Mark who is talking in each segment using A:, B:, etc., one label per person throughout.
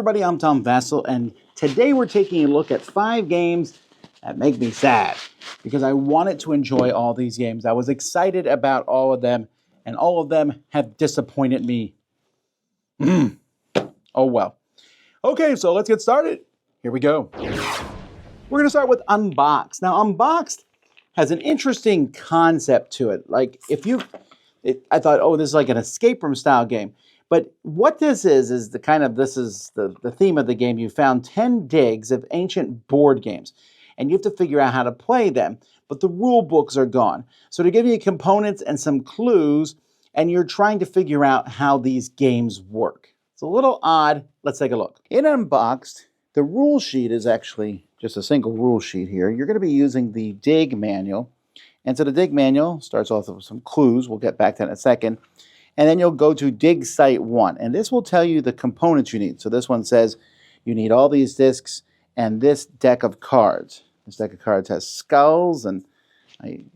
A: everybody, I'm Vasel, and today we're taking a look at 5 games that make me sad because I wanted to enjoy all these games. I was excited about all of them, and all of them have disappointed me. Oh well. Okay, so let's get started. Here we go. We're going to start with Unboxed. Now, Unboxed has an interesting concept to it. Like, I thought, oh, this is like an escape room style game. But what this is the theme of the game. You found 10 digs of ancient board games, and you have to figure out how to play them. But the rule books are gone. So to give you components and some clues, and you're trying to figure out how these games work. It's a little odd. Let's take a look. In Unboxed, the rule sheet is actually just a single rule sheet here. You're going to be using the dig manual. And so the dig manual starts off with some clues. We'll get back to that in a second. And then you'll go to dig site 1. And this will tell you the components you need. So this one says you need all these discs and this deck of cards. This deck of cards has skulls and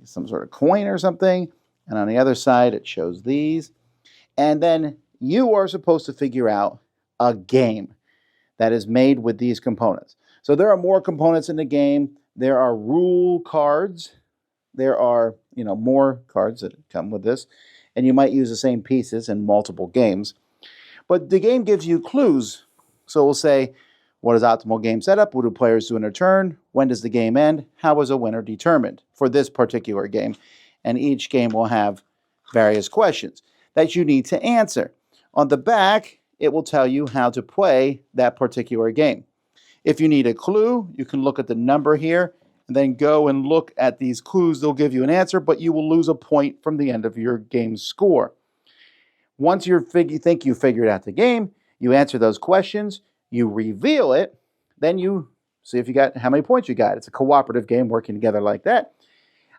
A: some sort of coin or something. And on the other side, it shows these. And then you are supposed to figure out a game that is made with these components. So there are more components in the game. There are rule cards. There are, more cards that come with this. And you might use the same pieces in multiple games. But the game gives you clues. So we'll say, what is optimal game setup? What do players do in a turn? When does the game end? How is a winner determined for this particular game? And each game will have various questions that you need to answer. On the back, it will tell you how to play that particular game. If you need a clue, you can look at the number here and then go and look at these clues. They'll give you an answer, but you will lose a point from the end of your game's score. Once you think you figured out the game, you answer those questions, you reveal it, then you see if you got how many points you got. It's a cooperative game working together like that.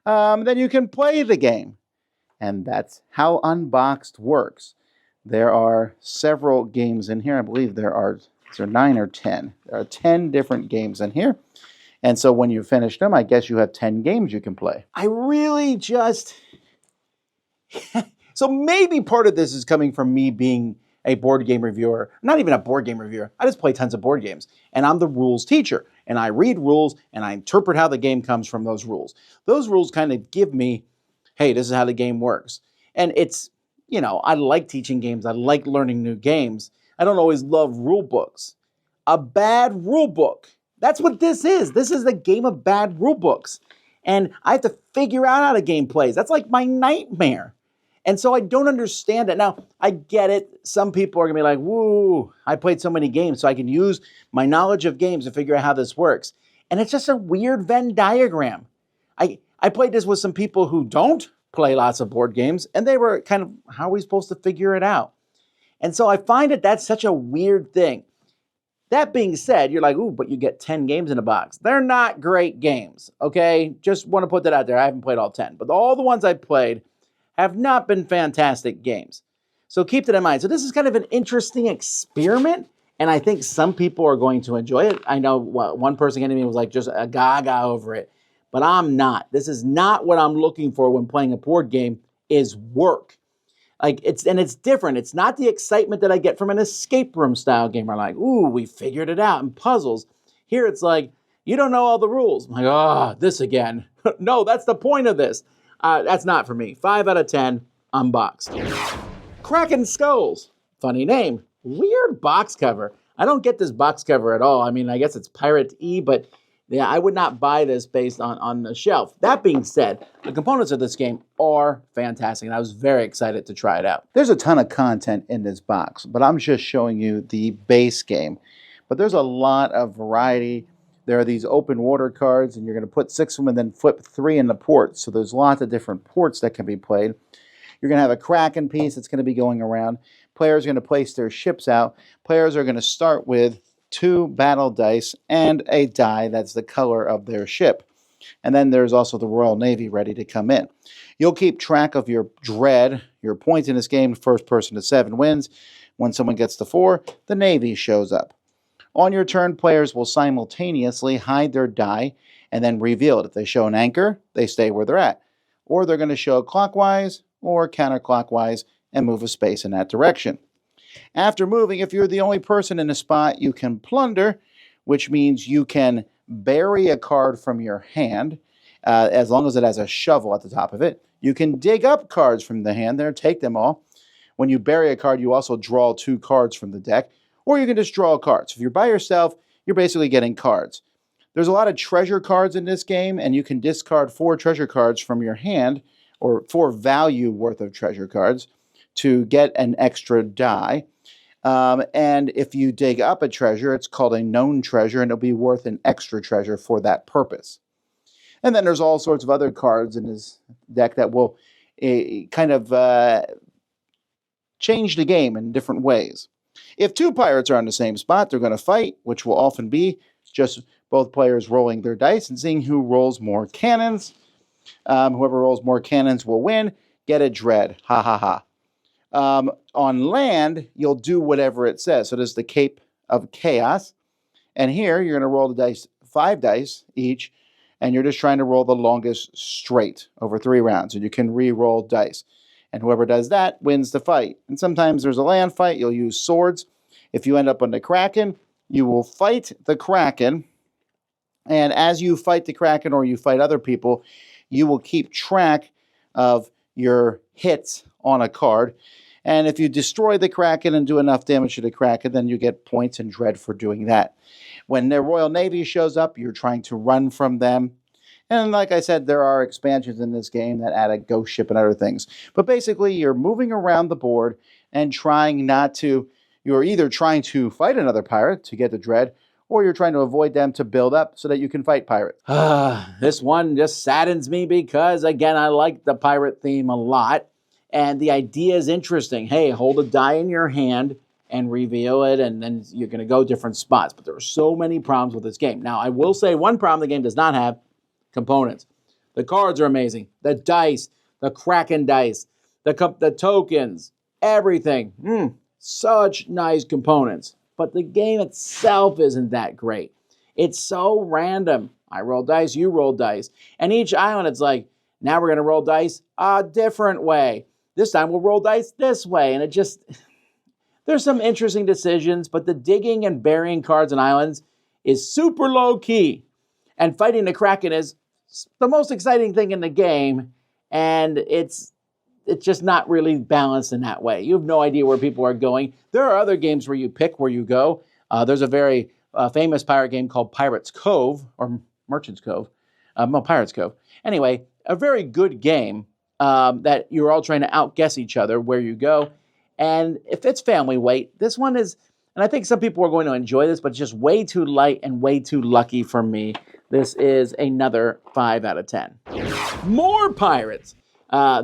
A: Then you can play the game. And that's how Unboxed works. There are several games in here. I believe there are 9 or 10. There are 10 different games in here. And so when you finish them, I guess you have 10 games you can play. I really just... So maybe part of this is coming from me being a board game reviewer. Not even a board game reviewer. I just play tons of board games. And I'm the rules teacher. And I read rules and I interpret how the game comes from those rules. Those rules kind of give me, hey, this is how the game works. And it's, I like teaching games. I like learning new games. I don't always love rule books. A bad rule book. That's what this is. This is the game of bad rule books. And I have to figure out how the game plays. That's like my nightmare. And so I don't understand it. Now, I get it. Some people are going to be like, woo, I played so many games, so I can use my knowledge of games to figure out how this works. And it's just a weird Venn diagram. I played this with some people who don't play lots of board games, and they were kind of, how are we supposed to figure it out? And so I find that that's such a weird thing. That being said, you're like, ooh, but you get 10 games in a box. They're not great games, okay? Just want to put that out there. I haven't played all 10. But all the ones I've played have not been fantastic games. So keep that in mind. So this is kind of an interesting experiment, and I think some people are going to enjoy it. I know one person came to me and was like just a gaga over it, but I'm not. This is not what I'm looking for when playing a board game is work. It's different. It's not the excitement that I get from an escape room style game where I'm like, ooh, we figured it out, and puzzles. Here it's like, you don't know all the rules. I'm like, oh, this again. No, that's the point of this. That's not for me. 5 out of 10, Unboxed. Kraken Skulls. Funny name. Weird box cover. I don't get this box cover at all. I mean, I guess it's Pirate-y, but yeah, I would not buy this based on the shelf. That being said, the components of this game are fantastic, and I was very excited to try it out. There's a ton of content in this box, but I'm just showing you the base game. But there's a lot of variety. There are these open water cards, and you're going to put 6 of them and then flip 3 in the ports. So there's lots of different ports that can be played. You're going to have a Kraken piece that's going to be going around. Players are going to place their ships out. Players are going to start with 2 battle dice and a die that's the color of their ship. And then there's also the Royal Navy ready to come in. You'll keep track of your dread, your points in this game. First person to 7 wins. When someone gets to 4, the Navy shows up. On your turn, players will simultaneously hide their die and then reveal it. If they show an anchor, they stay where they're at. Or they're going to show clockwise or counterclockwise and move a space in that direction. After moving, if you're the only person in a spot, you can plunder, which means you can bury a card from your hand, as long as it has a shovel at the top of it. You can dig up cards from the hand there, take them all. When you bury a card, you also draw 2 cards from the deck, or you can just draw cards. If you're by yourself, you're basically getting cards. There's a lot of treasure cards in this game, and you can discard 4 treasure cards from your hand, or 4 value worth of treasure cards, to get an extra die. And if you dig up a treasure, it's called a known treasure, and it'll be worth an extra treasure for that purpose. And then there's all sorts of other cards in this deck that will kind of change the game in different ways. If 2 pirates are on the same spot, they're going to fight, which will often be just both players rolling their dice and seeing who rolls more cannons. Whoever rolls more cannons will win. Get a dread. Ha ha ha. On land, you'll do whatever it says. So there's the Cape of Chaos. And here, you're going to roll the dice, 5 dice each, and you're just trying to roll the longest straight over 3 rounds. And you can re-roll dice. And whoever does that wins the fight. And sometimes there's a land fight. You'll use swords. If you end up on the Kraken, you will fight the Kraken. And as you fight the Kraken or you fight other people, you will keep track of your hits on a card. And if you destroy the Kraken and do enough damage to the Kraken, then you get points and dread for doing that. When the Royal Navy shows up, you're trying to run from them. And like I said, there are expansions in this game that add a ghost ship and other things. But basically, you're moving around the board and trying not to... You're either trying to fight another pirate to get the dread, or you're trying to avoid them to build up so that you can fight pirates. This one just saddens me because, again, I like the pirate theme a lot. And the idea is interesting. Hey, hold a die in your hand and reveal it, and then you're going to go different spots. But there are so many problems with this game. Now, I will say one problem the game does not have: components. The cards are amazing. The dice, the Kraken dice, the tokens, everything. Such nice components. But the game itself isn't that great. It's so random. I roll dice, you roll dice. And each island, it's like, now we're going to roll dice a different way. This time we'll roll dice this way. And it just, there's some interesting decisions, but the digging and burying cards and islands is super low key. And fighting the Kraken is the most exciting thing in the game. And it's just not really balanced in that way. You have no idea where people are going. There are other games where you pick where you go. There's a very famous pirate game called Pirates Cove, or Merchant's Cove. Pirates Cove. Anyway, a very good game that you're all trying to outguess each other where you go. And if it's family weight, this one is, and I think some people are going to enjoy this, but it's just way too light and way too lucky for me. This is another 5 out of 10. More pirates.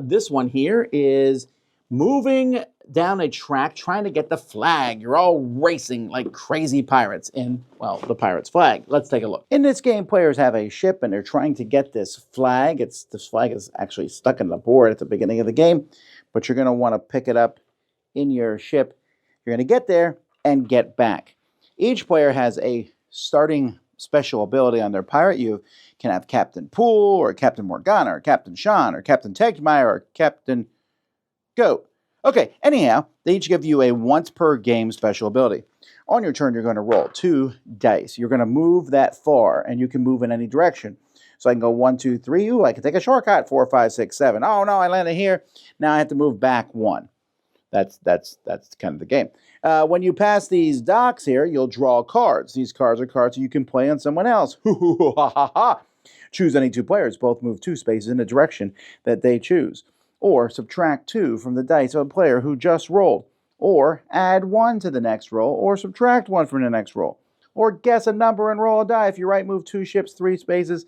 A: This one here is moving down a track trying to get the flag. You're all racing like crazy pirates in, well, the pirate's flag. Let's take a look. In this game, players have a ship and they're trying to get this flag. This flag is actually stuck in the board at the beginning of the game, but you're going to want to pick it up in your ship. You're going to get there and get back. Each player has a starting special ability on their pirate. You can have Captain Pool, or Captain Morgana, or Captain Sean, or Captain Tegmeyer, or Captain Goat. Okay, anyhow, they each give you a once per game special ability. On your turn, you're going to roll 2 dice. You're going to move that far, and you can move in any direction. So I can go 1, 2, 3. Ooh, I can take a shortcut. 4, 5, 6, 7. Oh no, I landed here. Now I have to move back 1. That's kind of the game. When you pass these docks here, you'll draw cards. These cards are cards you can play on someone else. Choose any 2 players. Both move 2 spaces in the direction that they choose. Or subtract 2 from the dice of a player who just rolled. Or add 1 to the next roll. Or subtract 1 from the next roll. Or guess a number and roll a die. If you're right, move 2 ships 3 spaces.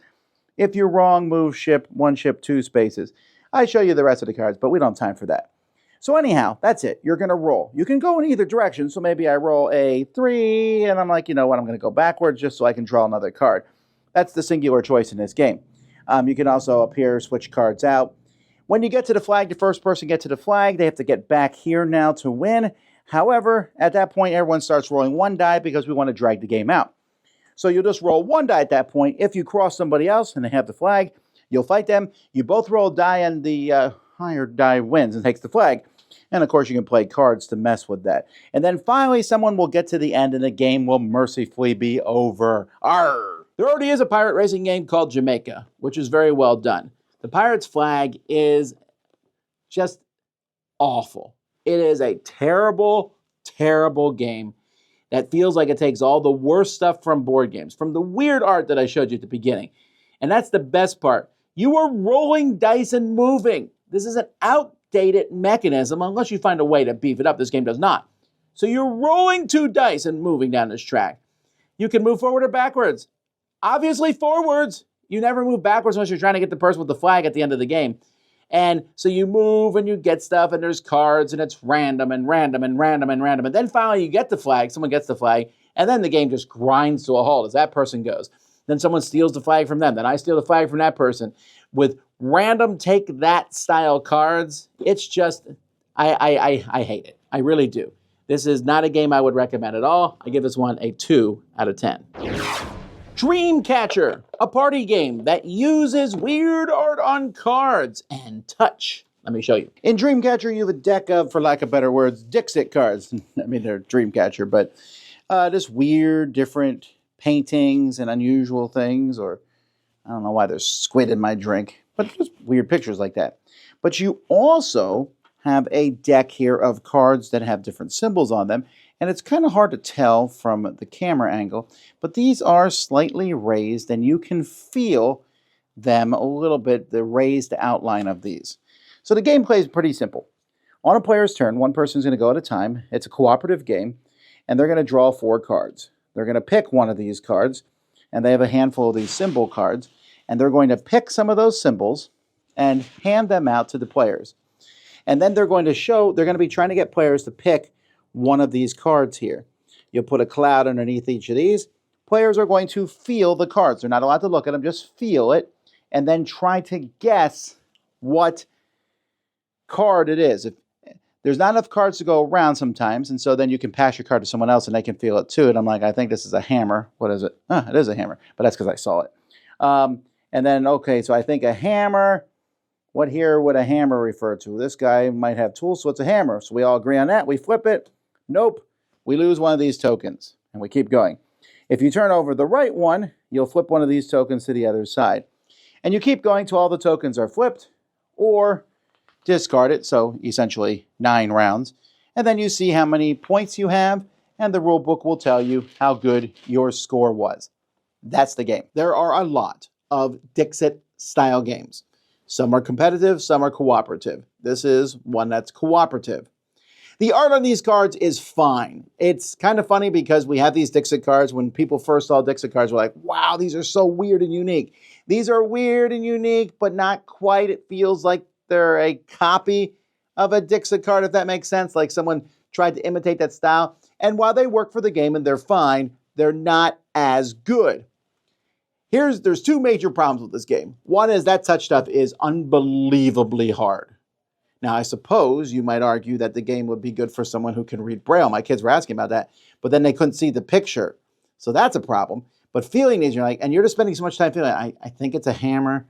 A: If you're wrong, move 1 ship 2 spaces. I show you the rest of the cards, but we don't have time for that. So anyhow, that's it. You're going to roll. You can go in either direction. So maybe I roll a 3, and I'm like, you know what, I'm going to go backwards just so I can draw another card. That's the singular choice in this game. You can also up here switch cards out. When you get to the flag, the first person gets to the flag. They have to get back here now to win. However, at that point, everyone starts rolling 1 die because we want to drag the game out. So you'll just roll 1 die at that point. If you cross somebody else and they have the flag, you'll fight them. You both roll a die, and the higher die wins and takes the flag. And of course, you can play cards to mess with that. And then finally, someone will get to the end and the game will mercifully be over. Arr! There already is a pirate racing game called Jamaica, which is very well done. The pirate's flag is just awful. It is a terrible, terrible game that feels like it takes all the worst stuff from board games, from the weird art that I showed you at the beginning. And that's the best part. You are rolling dice and moving. This is an outdated mechanism, unless you find a way to beef it up. This game does not. So you're rolling 2 dice and moving down this track. You can move forward or backwards. Obviously forwards. You never move backwards unless you're trying to get the person with the flag at the end of the game. And so you move and you get stuff and there's cards and it's random and random and random and random. And then finally you get the flag, someone gets the flag, and then the game just grinds to a halt as that person goes. Then someone steals the flag from them. Then I steal the flag from that person. With random take that style cards, it's just, I hate it. I really do. This is not a game I would recommend at all. I give this one a 2 out of 10. Dreamcatcher, a party game that uses weird art on cards and touch. Let me show you. In Dreamcatcher, you have a deck of, for lack of better words, Dixit cards. I mean, they're Dreamcatcher, but just weird, different paintings and unusual things, or I don't know why there's squid in my drink, but just weird pictures like that. But you also have a deck here of cards that have different symbols on them, and it's kind of hard to tell from the camera angle, but these are slightly raised, and you can feel them a little bit, the raised outline of these. So the gameplay is pretty simple. On a player's turn, one person is going to go at a time. It's a cooperative game, and they're going to draw 4 cards. They're going to pick one of these cards, and they have a handful of these symbol cards, and they're going to pick some of those symbols and hand them out to the players. And then they're going to be trying to get players to pick one of these cards here. You'll put a cloud underneath each of these. Players are going to feel the cards. They're not allowed to look at them, just feel it, and then try to guess what card it is. If there's not enough cards to go around sometimes, and so then you can pass your card to someone else and they can feel it too. And I'm like, I think this is a hammer. What is it? It is a hammer, but that's because I saw it. And then, okay, so I think a hammer. What here would a hammer refer to? This guy might have tools, so it's a hammer. So we all agree on that. We flip it. Nope. We lose one of these tokens, and we keep going. If you turn over the right one, you'll flip one of these tokens to the other side. And you keep going till all the tokens are flipped, or discard it, so essentially 9 rounds. And then you see how many points you have, and the rule book will tell you how good your score was. That's the game. There are a lot of Dixit-style games. Some are competitive, some are cooperative. This is one that's cooperative. The art on these cards is fine. It's kind of funny because we have these Dixit cards. When people first saw Dixit cards, we're like, wow, these are so weird and unique. These are weird and unique, but not quite. It feels like they're a copy of a Dixit card, if that makes sense. Like someone tried to imitate that style. And while they work for the game and they're fine, they're not as good. There's 2 major problems with this game. One is that touch stuff is unbelievably hard. Now, I suppose you might argue that the game would be good for someone who can read Braille. My kids were asking about that, but then they couldn't see the picture. So that's a problem. But feeling these, you're like, and you're just spending so much time feeling, I think it's a hammer.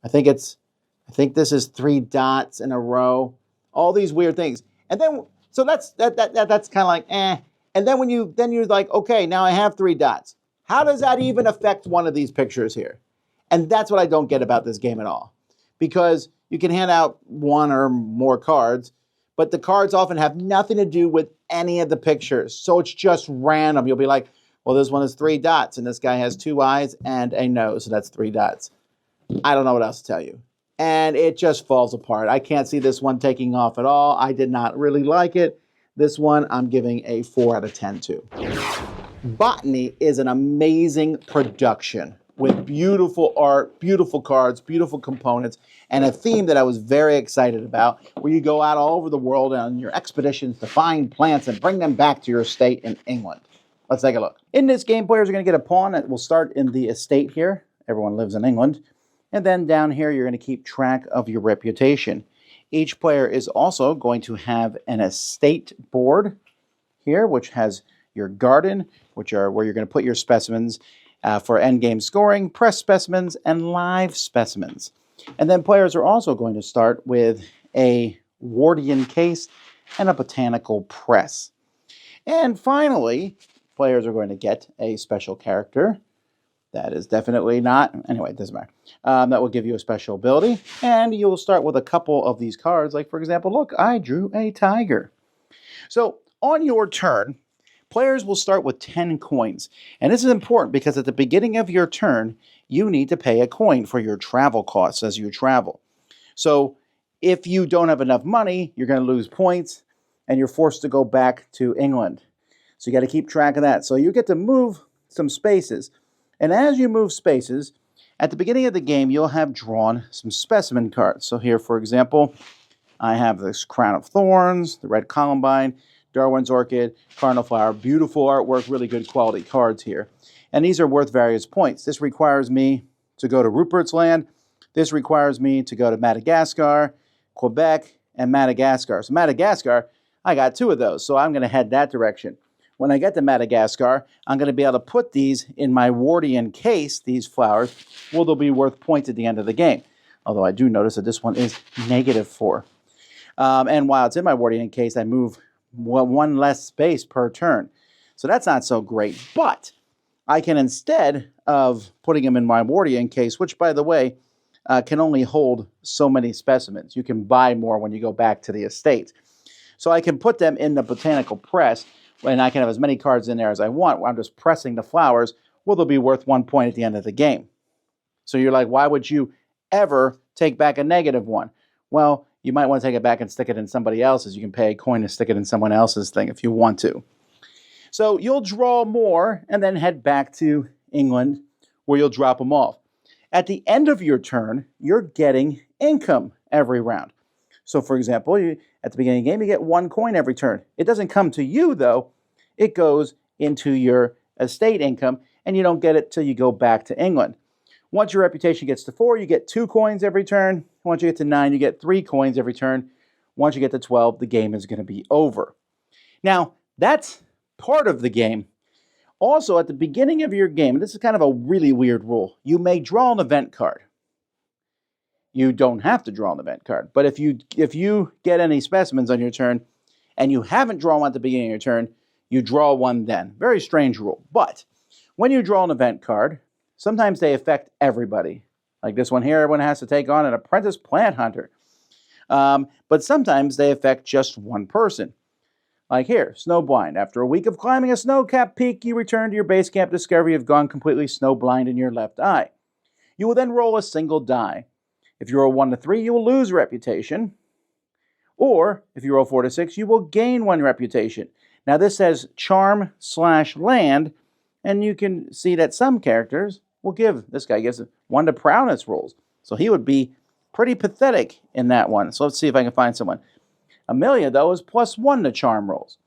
A: I think this is 3 dots in a row. All these weird things. And then, so that's kind of like, eh. And then you're like, okay, now I have 3 dots. How does that even affect one of these pictures here? And that's what I don't get about this game at all. Because you can hand out 1 or more cards, but the cards often have nothing to do with any of the pictures. So it's just random. You'll be like, well, this one is 3 dots, and this guy has 2 eyes and a nose, so that's 3 dots. I don't know what else to tell you. And it just falls apart. I can't see this one taking off at all. I did not really like it. This one I'm giving a 4 out of 10 to. Botany is an amazing production with beautiful art, beautiful cards, beautiful components, and a theme that I was very excited about, where you go out all over the world on your expeditions to find plants and bring them back to your estate in England. Let's take a look. In this game, players are going to get a pawn that will start in the estate here. Everyone lives in England. And then down here, you're going to keep track of your reputation. Each player is also going to have an estate board here, which has your garden, which are where you're going to put your specimens for endgame scoring, press specimens, and live specimens. And then players are also going to start with a Wardian case, and a botanical press. And finally, players are going to get a special character. That is definitely not, anyway, it doesn't matter. That will give you a special ability, and you'll start with a couple of these cards. Like, for example, look, I drew a tiger. So on your turn, players will start with 10 coins. And this is important because at the beginning of your turn, you need to pay a coin for your travel costs as you travel. So if you don't have enough money, you're going to lose points, and you're forced to go back to England. So you got to keep track of that. So you get to move some spaces. And as you move spaces, at the beginning of the game, you'll have drawn some specimen cards. So here, for example, I have this Crown of Thorns, the Red Columbine, Darwin's Orchid, Cardinal Flower. Beautiful artwork, really good quality cards here. And these are worth various points. This requires me to go to Rupert's Land. This requires me to go to Madagascar, Quebec, and Madagascar. So Madagascar, I got 2 of those, so I'm going to head that direction. When I get to Madagascar, I'm going to be able to put these in my Wardian case, these flowers. Well, they'll be worth points at the end of the game. Although I do notice that this one is -4. And while it's in my Wardian case, I move 1 less space per turn. So that's not so great. But I can, instead of putting them in my Wardian case, which, by the way, can only hold so many specimens. You can buy more when you go back to the estate. So I can put them in the botanical press, and I can have as many cards in there as I want. I'm just pressing the flowers. Well, they'll be worth 1 point at the end of the game. So you're like, why would you ever take back a -1? Well, you might want to take it back and stick it in somebody else's. You can pay a coin to stick it in someone else's thing if you want to. So you'll draw more and then head back to England, where you'll drop them off. At the end of your turn, you're getting income every round. So, for example, at the beginning of the game, you get 1 coin every turn. It doesn't come to you, though. It goes into your estate income, and you don't get it till you go back to England. Once your reputation gets to 4, you get 2 coins every turn. Once you get to 9, you get 3 coins every turn. Once you get to 12, the game is going to be over. Now, that's part of the game. Also, at the beginning of your game, and this is kind of a really weird rule, you may draw an event card. You don't have to draw an event card, but if you get any specimens on your turn and you haven't drawn one at the beginning of your turn, you draw one then. Very strange rule. But when you draw an event card, sometimes they affect everybody. Like this one here, everyone has to take on an apprentice plant hunter. But sometimes they affect just one person. Like here, snowblind. After a week of climbing a snow-capped peak, you return to your base camp, discover you've gone completely snowblind in your left eye. You will then roll a single die. If you roll 1 to 3, you will lose reputation. Or, if you roll 4 to 6, you will gain 1 reputation. Now this says charm/land, and you can see that some characters will give, this guy gives 1 to prowess rolls. So he would be pretty pathetic in that one. So let's see if I can find someone. Amelia, though, is +1 to charm rolls.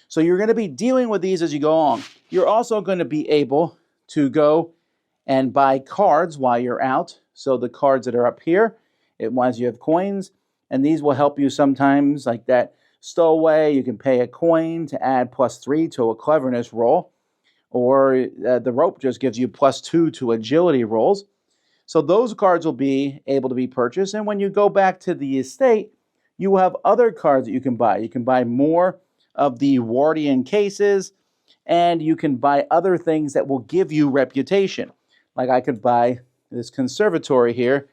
A: So you're going to be dealing with these as you go on. You're also going to be able to go and buy cards while you're out. So the cards that are up here, once you have coins, and these will help you sometimes, like that stowaway. You can pay a coin to add +3 to a cleverness roll, or the rope just gives you +2 to agility rolls. So those cards will be able to be purchased, and when you go back to the estate, you will have other cards that you can buy. You can buy more of the Wardian cases, and you can buy other things that will give you reputation. Like I could buy this conservatory here,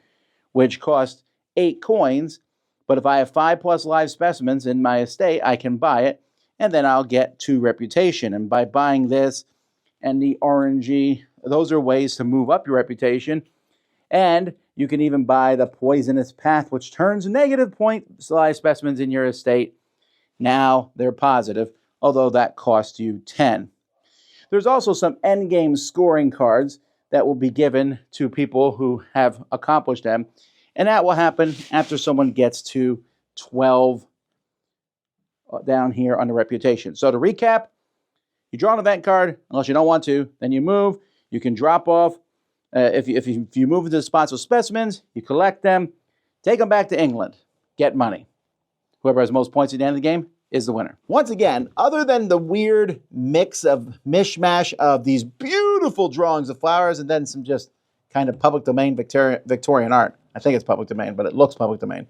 A: which costs 8 coins, but if I have 5+ live specimens in my estate, I can buy it, and then I'll get 2 reputation. And by buying this and the orangey, those are ways to move up your reputation. And you can even buy the poisonous path, which turns -point live specimens in your estate. Now they're positive, although that costs you 10. There's also some endgame scoring cards that will be given to people who have accomplished them. And that will happen after someone gets to 12 down here under reputation. So to recap, you draw an event card, unless you don't want to, then you move. You can drop off. If you move into the spots with specimens, you collect them, take them back to England, get money. Whoever has most points at the end of the game is the winner. Once again, other than the weird mishmash of these beautiful drawings of flowers and then some just kind of public domain Victorian art. I think it's public domain, but it looks public domain.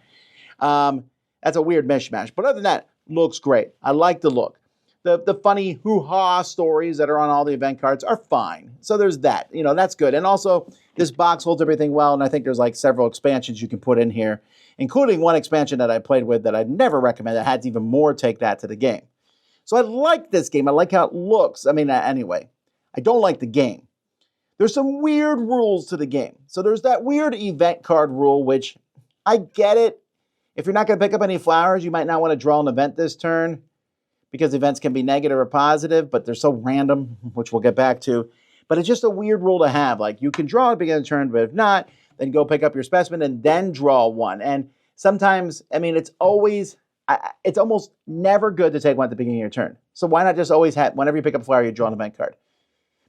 A: That's a weird mishmash. But other than that, looks great. I like the look. The funny hoo-ha stories that are on all the event cards are fine. So there's that. That's good. And also, this box holds everything well, and I think there's like several expansions you can put in here, including one expansion that I played with that I'd never recommend that had even more take that to the game. So I like this game. I like how it looks. Anyway, I don't like the game. There's some weird rules to the game. So there's that weird event card rule, which I get it. If you're not going to pick up any flowers, you might not want to draw an event this turn, because events can be negative or positive, but they're so random, which we'll get back to. But it's just a weird rule to have. Like, you can draw at the beginning of the turn, but if not, then go pick up your specimen and then draw one. And sometimes, it's almost never good to take one at the beginning of your turn. So why not just always have, whenever you pick up a flower, you draw an event card?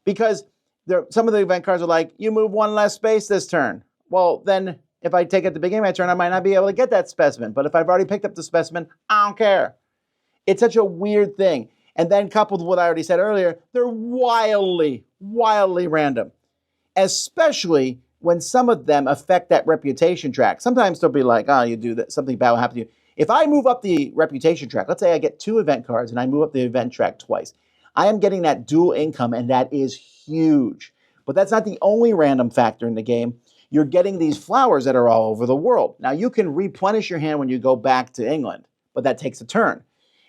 A: Because some of the event cards are like, you move one less space this turn. Well, then if I take it at the beginning of my turn, I might not be able to get that specimen. But if I've already picked up the specimen, I don't care. It's such a weird thing. And then coupled with what I already said earlier, they're wildly, wildly random. Especially when some of them affect that reputation track. Sometimes they'll be like, oh, you do that, something bad will happen to you. If I move up the reputation track, let's say I get 2 event cards and I move up the event track twice, I am getting that dual income, and that is huge. But that's not the only random factor in the game. You're getting these flowers that are all over the world. Now, you can replenish your hand when you go back to England, but that takes a turn.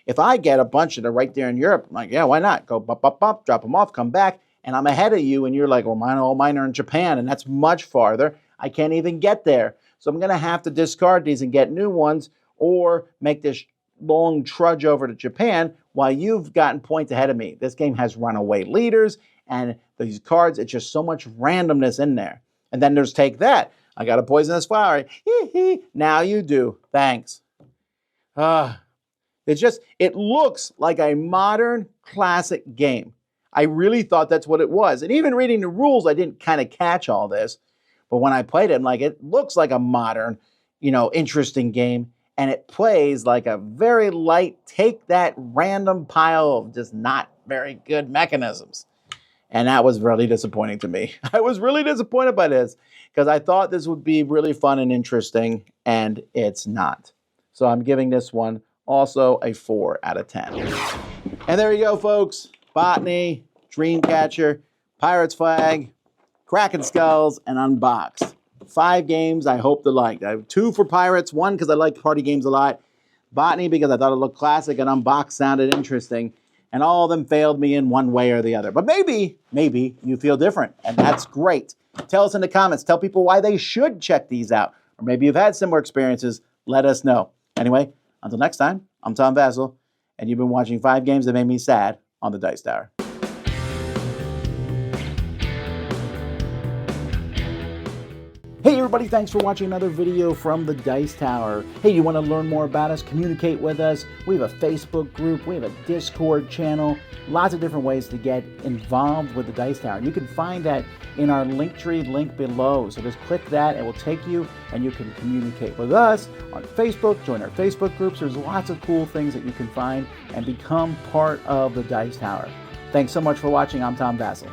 A: If I get a bunch that are right there in Europe, I'm like, yeah, why not? Go bop, bop, bop, drop them off, come back, and I'm ahead of you, and you're like, well, all mine are in Japan, and that's much farther. I can't even get there. So I'm going to have to discard these and get new ones, or make this long trudge over to Japan while you've gotten points ahead of me. This game has runaway leaders, and these cards, it's just so much randomness in there. And then there's take that. I got a poisonous flower. Now you do. Thanks. It looks like a modern classic game. I really thought that's what it was. And even reading the rules, I didn't kind of catch all this. But when I played it, I'm like, it looks like a modern, interesting game. And it plays like a very light, take that random pile of just not very good mechanisms. And that was really disappointing to me. I was really disappointed by this because I thought this would be really fun and interesting, and it's not. So I'm giving this one also a 4 out of 10. And there you go, folks. Botany, Dreamcatcher, Pirate's Flag, Kraken Skulls, and Unboxed. 5 games I hope to like. I have 2 for Pirates, 1 because I like party games a lot, Botany because I thought it looked classic, and Unboxed sounded interesting. And all of them failed me in one way or the other. But maybe you feel different, and that's great. Tell us in the comments. Tell people why they should check these out. Or maybe you've had similar experiences. Let us know. Anyway, until next time, I'm Tom Vasel, and you've been watching 5 games that made me sad on the Dice Tower. Hey everybody, thanks for watching another video from the Dice Tower. Hey, you want to learn more about us, communicate with us? We have a Facebook group, we have a Discord channel, lots of different ways to get involved with the Dice Tower. You can find that in our Linktree link below. So just click that, it will take you, and you can communicate with us on Facebook, join our Facebook groups. There's lots of cool things that you can find and become part of the Dice Tower. Thanks so much for watching. I'm Tom Vasel.